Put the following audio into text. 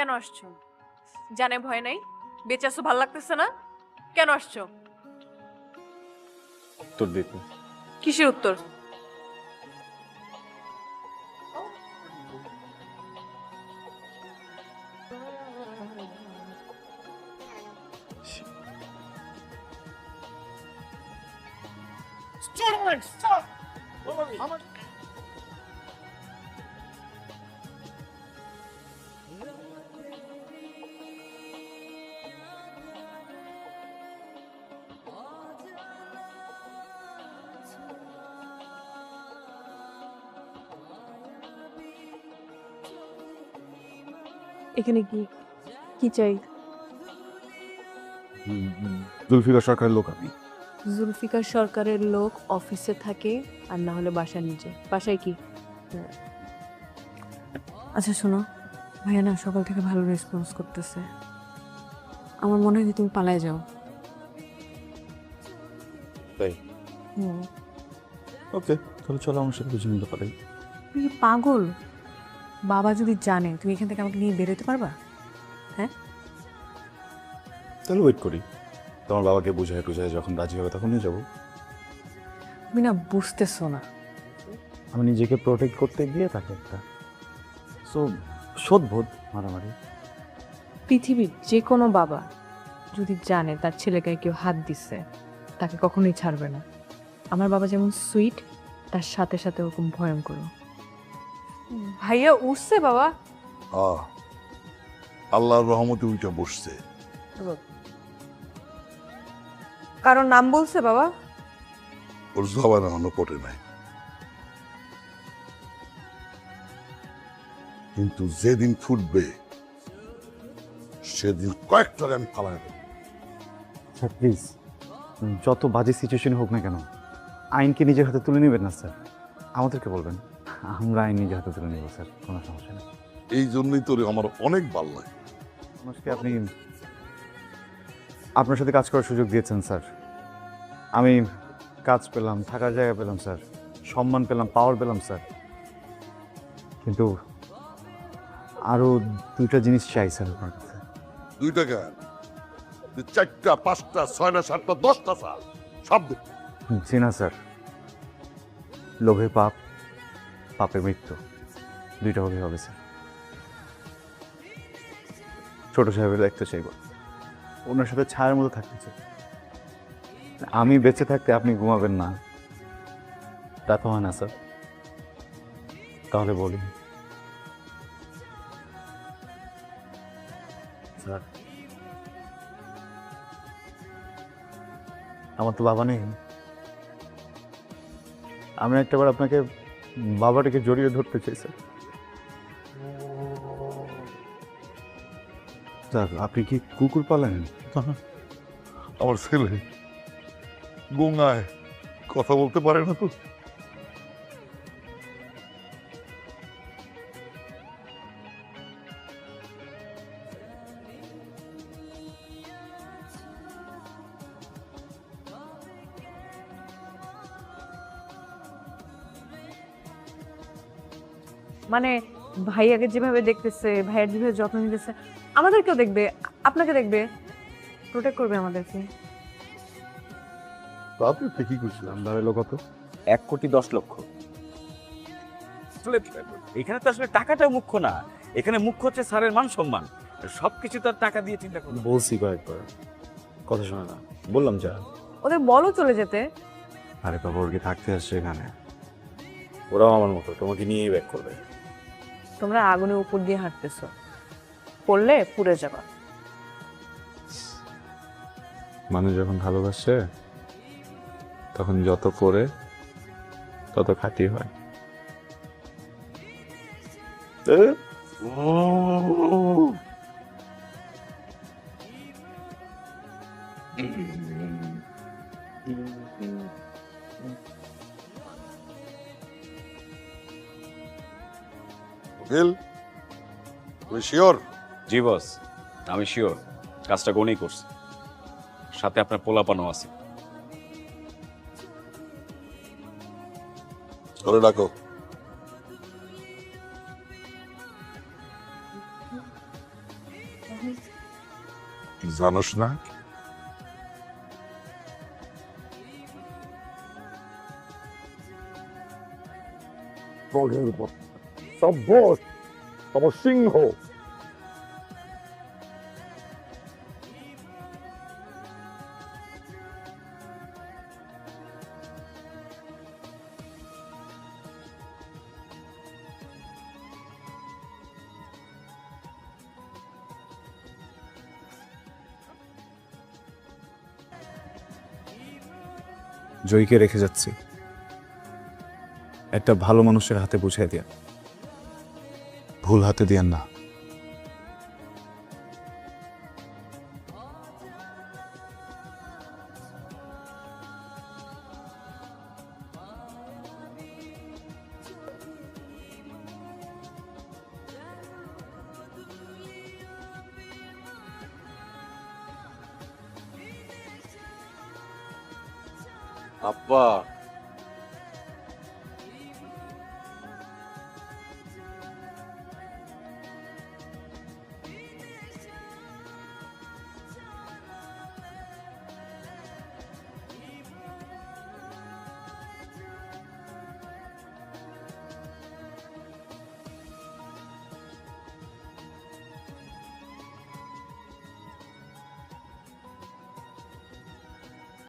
কেন আসছো? জানে ভয় নাই? বেঁচে আসো, ভাল লাগতেছে না? কেন আসছো? উত্তর দিতে। কিসের উত্তর? এখানে কি কি চাই? জুলফিকার সরকারের লোক আমি। জুলফিকার সরকারের লোক অফিসে থাকে, আর না হলে বাসার নিচে। বাসায় কি? আচ্ছা শোনো, ভাইয়া না সকাল থেকে ভালো রেসপন্স করতেছে। আমার মনে হয় যে তুমি পালায় যাও। তাই? ওকে, তাহলে চলো আমার সাথে বুঝে নিতে পারি। তুমি কি পাগল? বাবা যদি জানে তুমি এখান থেকে আমাকে নিয়ে বেরোতে পারবা? হ্যাঁ, তাহলে ওয়েট করি, তোমার বাবাকে বুঝায় টুঝায় যখন রাজি হবে তখন নিয়ে যাবো। তুমি না বুঝতেছো না। আমি নিজেকে প্রোটেক্ট করতে গিয়ে তাকে একটা শোধবোধ মারামারি। পৃথিবীর যে কোনো বাবা যদি জানে তার ছেলেকে কেউ হাত দিচ্ছে, তাকে কখনোই ছাড়বে না। আমার বাবা যেমন সুইট, তার সাথে সাথে ওরকম ভয়ঙ্কর। ভাইয়া উঠছে বাবা। আল্লাহর রহমতে উইটা বসছে। কারণ নাম বলছে বাবা? ওর জবান এখনো পটে নাই, কিন্তু যেদিন ফুটবে সেদিন কয়েকটারে আমি ফালাই দেব। স্যার প্লিজ, যত বাজে সিচুয়েশন হোক না কেন আইনকে নিজের হাতে তুলে নেবেন না স্যার, আমাদেরকে বলবেন, আমরা আইন নিজের হাতে তুলে নেব স্যার, কোনো সমস্যা নেই। এই জন্যই তোরে আমার অনেক ভাল লাগে। মানুষকে আপনি আপনার সাথে কাজ করার সুযোগ দিয়েছেন স্যার, আমি কাজ পেলাম, থাকার জায়গা পেলাম স্যার, সম্মান পেলাম, পাওয়ার পেলাম স্যার, কিন্তু আরও দুইটা জিনিস চাই স্যার আপনার কাছে। 2 টাকা 4টা 5টা 6টা 7টা 10টা সাল সব দে। জি না স্যার, লোভে পাপ, পাপে মৃত্যু, দুইটা হলেই হবে স্যার। ছোট সাহেবের দায়িত্ব চাইব, ওনার সাথে ছায়ার মতো থাকতে চাই। আমি বেঁচে থাকতে আপনি ঘুমাবেন না, তা তো হয় না স্যার। তাহলে বলি স্যার, আমার তো বাবা নেই, আমি একটাবার আপনাকে বাবাটাকে জড়িয়ে ধরতে চাই স্যার। স্যার আপনি কি কুকুর পালেন? আমার ছেলে গঙ্গায় কথা বলতে পারে না তো। মানে ভাইয়াকে যেভাবে দেখতেছে, ভাইয়ার যেভাবে যত্ন নিতেছে, আমাদেরকেও দেখবে, আপনাকে দেখবে, প্রোটেক্ট করবে আমাদেরকে। আপনি ঠিকই করছিলাম। দাঁড়ালো কত? 1,10,00,000। আসলে এখানে তো আসলে টাকাটা মুখ্য না, এখানে মুখ্য হচ্ছে স্যারের মান সম্মান। সবকিছু তার টাকা দিয়ে চিন্তা করুন। বলছি কয়েকবার, কথা শোনে না, বললাম যা। ওদের বলো চলে যেতে। আরে বাবা, ওর কি থাকতে আসছে এখানে? ওরাও আমার মতো তোমাকে নিয়েই ব্যাক করবে। তোমরা আগুনের উপর দিয়ে হাঁটতেছো, পড়লে পুড়ে যাবা। মানুষ যখন ভালোবাসে তখন যত করে তত খাঁটি হয়। উকিল, তুমি শিওর? জি বস, আমি শিওর কাজটা গনেই করছি, সাথে আপনার পোলাপানও আছে। করে ডাকো। জানোস না? সভ্য সিংহ জয়ীকে রেখে যাচ্ছি, একটা ভালো মানুষের হাতে বুঝিয়ে দিয়া, ভুল হাতে দিয়ান না। আব্বা